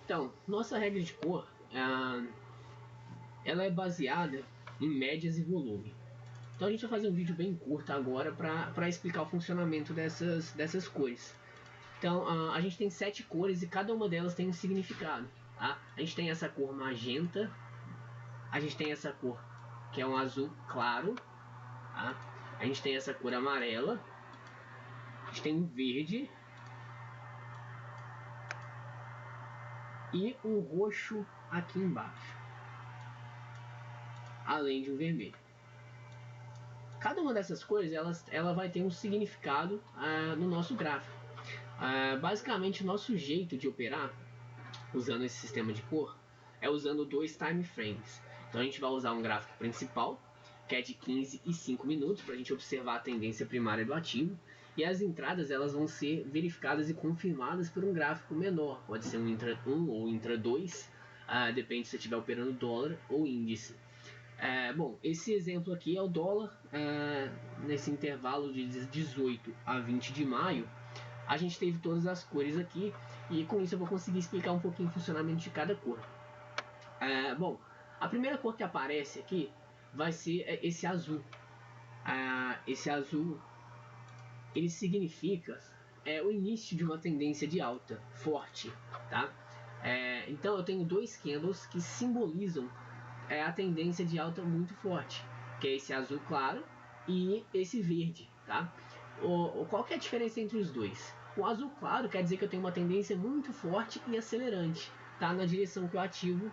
Então, nossa regra de cor, ela é baseada em médias e volume. Então a gente vai fazer um vídeo bem curto agora para explicar o funcionamento dessas cores. Então a gente tem 7 cores e cada uma delas tem um significado. Tá? A gente tem essa cor magenta, a gente tem essa cor que é um azul claro, tá? A gente tem essa cor amarela, a gente tem um verde e um roxo aqui embaixo, além de um vermelho. Cada uma dessas cores ela vai ter um significado no nosso gráfico. Basicamente, o nosso jeito de operar usando esse sistema de cor é usando 2 time frames. Então a gente vai usar um gráfico principal, que é de 15 e 5 minutos, para a gente observar a tendência primária do ativo, e as entradas elas vão ser verificadas e confirmadas por um gráfico menor, pode ser um intra 1 ou intra 2, depende se você estiver operando dólar ou índice. Bom, esse exemplo aqui é o dólar nesse intervalo de 18 a 20 de maio. A gente teve todas as cores aqui e com isso eu vou conseguir explicar um pouquinho o funcionamento de cada cor. Bom, a primeira cor que aparece aqui vai ser esse azul. Esse azul ele significa o início de uma tendência de alta forte, tá? Então eu tenho 2 candles que simbolizam a tendência de alta muito forte, que é esse azul claro e esse verde, tá? Qual que é a diferença entre os dois? O azul claro quer dizer que eu tenho uma tendência muito forte e acelerante, tá? Na direção que o ativo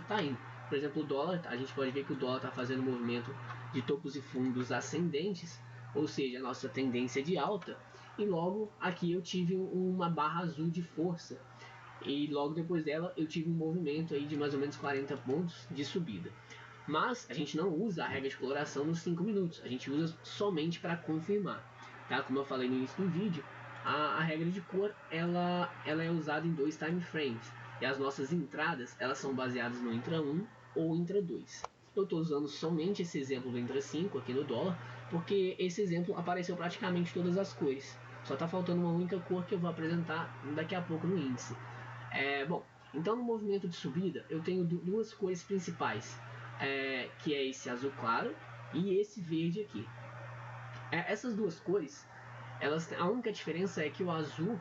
tá indo. Por exemplo, o dólar, a gente pode ver que o dólar está fazendo um movimento de topos e fundos ascendentes, ou seja, a nossa tendência de alta, e logo aqui eu tive uma barra azul de força, e logo depois dela eu tive um movimento aí de mais ou menos 40 pontos de subida. Mas a gente não usa a regra de coloração nos 5 minutos, a gente usa somente para confirmar, tá? Como eu falei no início do vídeo, a regra de cor ela é usada em 2 time frames, e as nossas entradas elas são baseadas no intra 1 ou intra 2. Eu estou usando somente esse exemplo do intra 5 aqui no dólar, porque esse exemplo apareceu praticamente todas as cores. Só está faltando uma única cor que eu vou apresentar daqui a pouco no índice. Bom, então no movimento de subida eu tenho 2 cores principais, que é esse azul claro e esse verde aqui. Essas 2 cores, a única diferença é que o azul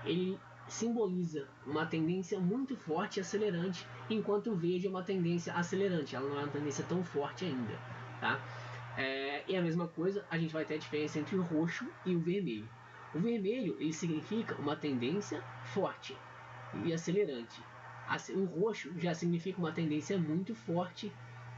ele simboliza uma tendência muito forte e acelerante, enquanto o verde é uma tendência acelerante, ela não é uma tendência tão forte ainda, tá? E a mesma coisa, a gente vai ter a diferença entre o roxo e o vermelho. O vermelho ele significa uma tendência forte e acelerante. O roxo já significa uma tendência muito forte,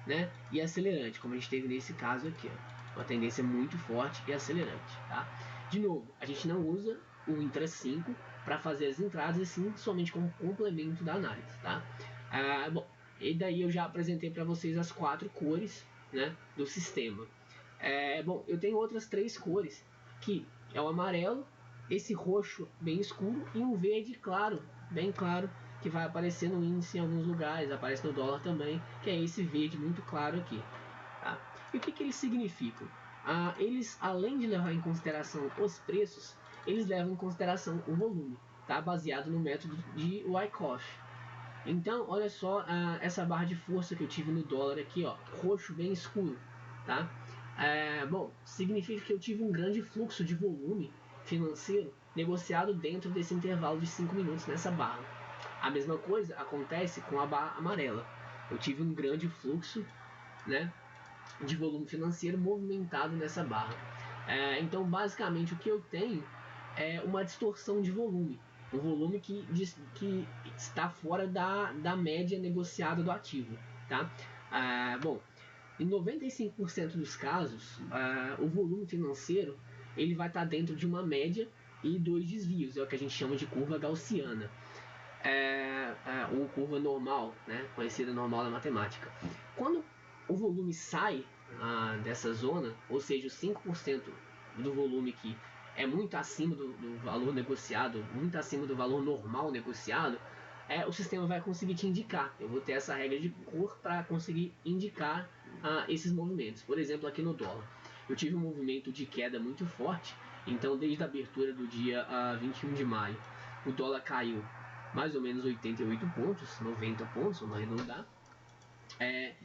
né, e acelerante, como a gente teve nesse caso aqui, ó, uma tendência muito forte e acelerante, tá? De novo, a gente não usa o intra 5 para fazer as entradas, e sim somente como complemento da análise, tá? Bom, e daí eu já apresentei para vocês as 4 cores, né, do sistema. Bom, eu tenho outras 3 cores, que é o amarelo, esse roxo bem escuro e um verde claro, bem claro, que vai aparecer no índice em alguns lugares, aparece no dólar também, que é esse verde muito claro aqui, tá? E o que eles significam? Eles, além de levar em consideração os preços, eles levam em consideração o volume, tá? Baseado no método de Wyckoff. Então, olha só essa barra de força que eu tive no dólar aqui, ó, roxo bem escuro, tá? Bom, significa que eu tive um grande fluxo de volume financeiro negociado dentro desse intervalo de 5 minutos nessa barra. A mesma coisa acontece com a barra amarela. Eu tive um grande fluxo, né, de volume financeiro movimentado nessa barra. Então, basicamente, o que eu tenho é uma distorção de volume. Um volume que está fora da média negociada do ativo. Tá? Bom, em 95% dos casos, o volume financeiro ele vai estar dentro de uma média e 2 desvios. É o que a gente chama de curva gaussiana. Ou curva normal, né, conhecida normal na matemática. Quando o volume sai dessa zona, ou seja, os 5% do volume que é muito acima do valor negociado, muito acima do valor normal negociado, o sistema vai conseguir te indicar. Eu vou ter essa regra de cor para conseguir indicar esses movimentos. Por exemplo, aqui no dólar, eu tive um movimento de queda muito forte, então desde a abertura do dia 21 de maio, o dólar caiu mais ou menos 88 pontos, 90 pontos, vamos arredondar.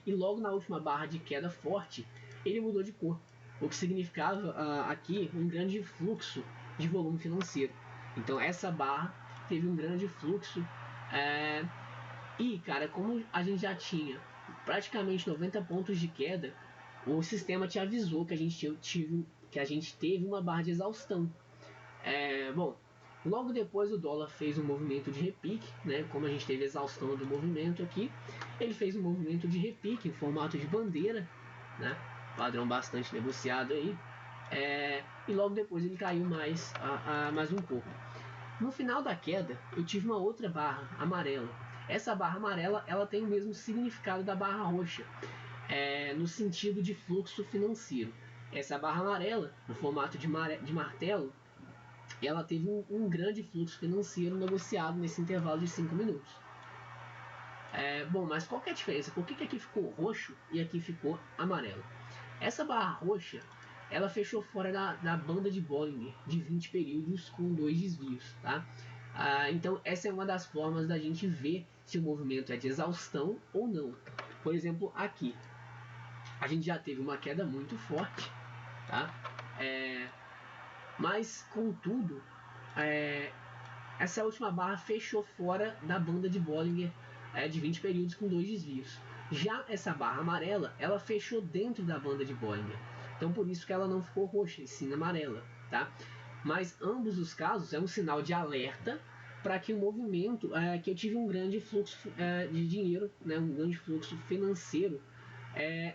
E logo na última barra de queda forte, ele mudou de cor, o que significava aqui um grande fluxo de volume financeiro. Então essa barra teve um grande fluxo, e cara, como a gente já tinha praticamente 90 pontos de queda, o sistema te avisou que a gente teve uma barra de exaustão. Bom, logo depois o dólar fez um movimento de repique, né? Como a gente teve exaustão do movimento aqui, ele fez um movimento de repique em formato de bandeira, né? Padrão bastante negociado aí. E logo depois ele caiu mais um pouco. No final da queda, eu tive uma outra barra amarela. Essa barra amarela, ela tem o mesmo significado da barra roxa, no sentido de fluxo financeiro. Essa barra amarela, no formato de martelo, ela teve um grande fluxo financeiro negociado nesse intervalo de 5 minutos. Bom, mas qual que é a diferença? Por que aqui ficou roxo e aqui ficou amarelo? Essa barra roxa, ela fechou fora da banda de Bollinger de 20 períodos com 2 desvios, tá? Então essa é uma das formas da gente ver se o movimento é de exaustão ou não. Por exemplo, aqui a gente já teve uma queda muito forte, tá? Mas contudo, essa última barra fechou fora da banda de Bollinger de 20 períodos com 2 desvios. Já essa barra amarela, ela fechou dentro da banda de Bollinger. Então por isso que ela não ficou roxa, e sim amarela, tá? Mas ambos os casos é um sinal de alerta para que o movimento, que eu tive um grande fluxo de dinheiro, né, um grande fluxo financeiro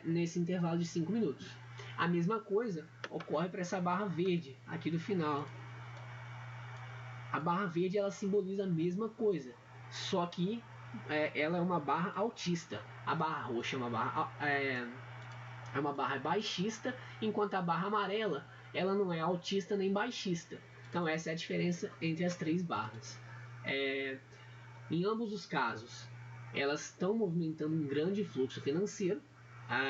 nesse intervalo de 5 minutos. A mesma coisa ocorre para essa barra verde aqui do final. A barra verde, ela simboliza a mesma coisa, só que ela é uma barra altista. A barra roxa é uma barra baixista, enquanto a barra amarela, ela não é altista nem baixista. Então essa é a diferença entre as três barras. Em ambos os casos, elas estão movimentando um grande fluxo financeiro.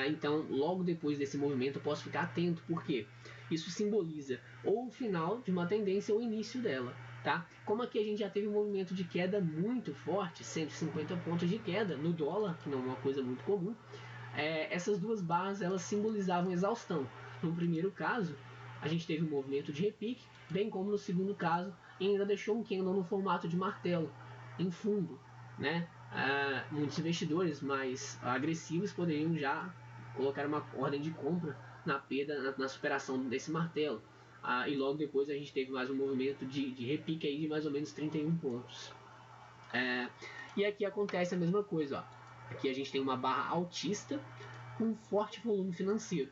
Então logo depois desse movimento eu posso ficar atento, porque isso simboliza ou o final de uma tendência ou o início dela, tá? Como aqui a gente já teve um movimento de queda muito forte, 150 pontos de queda no dólar, que não é uma coisa muito comum, essas duas barras, elas simbolizavam exaustão. No primeiro caso, a gente teve um movimento de repique, bem como no segundo caso, e ainda deixou um candle no formato de martelo, em fundo, né? Muitos investidores mais agressivos poderiam já colocar uma ordem de compra na perda, na superação desse martelo. E logo depois a gente teve mais um movimento de repique aí de mais ou menos 31 pontos. E aqui acontece a mesma coisa, ó. Aqui a gente tem uma barra altista com um forte volume financeiro.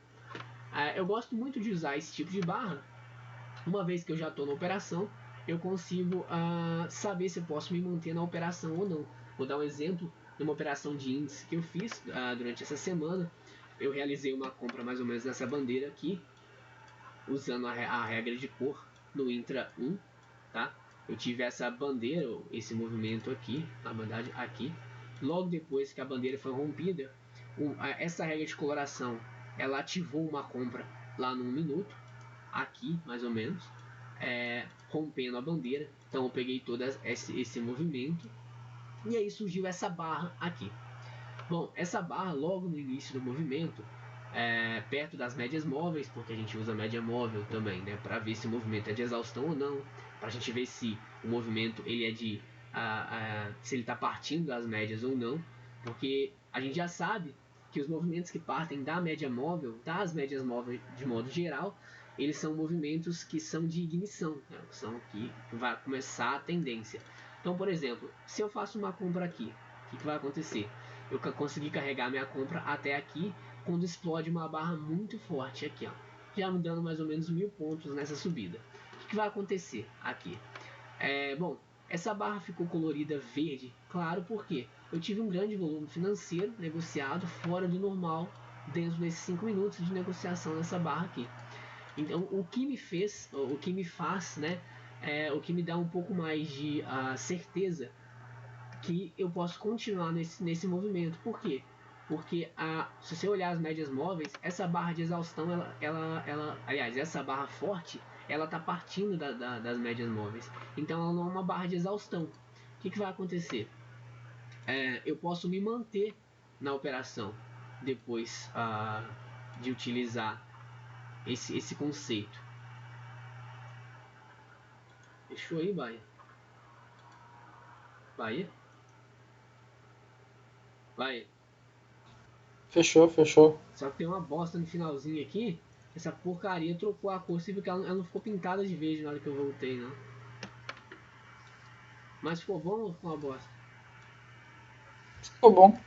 Eu gosto muito de usar esse tipo de barra. Uma vez que eu já estou na operação, eu consigo saber se eu posso me manter na operação ou não. Vou dar um exemplo de uma operação de índice que eu fiz durante essa semana. Eu realizei uma compra mais ou menos nessa bandeira aqui, usando a regra de cor no Intra 1, tá? Eu tive essa bandeira, esse movimento aqui, na verdade aqui. Logo depois que a bandeira foi rompida, essa regra de coloração, ela ativou uma compra lá no 1 minuto, aqui mais ou menos, rompendo a bandeira. Então eu peguei todo esse movimento e aí surgiu essa barra aqui. Bom, essa barra logo no início do movimento, perto das médias móveis, porque a gente usa média móvel também, né, para ver se o movimento é de exaustão ou não, para a gente ver se o movimento ele é de se ele está partindo das médias ou não, porque a gente já sabe que os movimentos que partem da média móvel, das médias móveis de modo geral, eles são movimentos que são de ignição, né? São que vai começar a tendência. Então, por exemplo, se eu faço uma compra aqui, o que vai acontecer? Eu consegui carregar minha compra até aqui, quando explode uma barra muito forte aqui, ó, já me dando mais ou menos 1000 pontos nessa subida. O que vai acontecer aqui? Bom, essa barra ficou colorida verde, claro, porque eu tive um grande volume financeiro negociado fora do normal dentro desses 5 minutos de negociação nessa barra aqui. Então, o que me faz, né, o que me dá um pouco mais de certeza que eu posso continuar nesse movimento. Por quê? Porque se você olhar as médias móveis, essa barra de exaustão, aliás, essa barra forte, ela está partindo das médias móveis. Então ela não é uma barra de exaustão. que vai acontecer? Eu posso me manter na operação depois de utilizar esse conceito. Fechou aí, Bahia? Bahia? Bahia? Fechou. Só que tem uma bosta no finalzinho aqui. Essa porcaria trocou a cor. Você viu que ela não ficou pintada de verde na hora que eu voltei, não. Mas ficou bom ou ficou uma bosta? Ficou bom.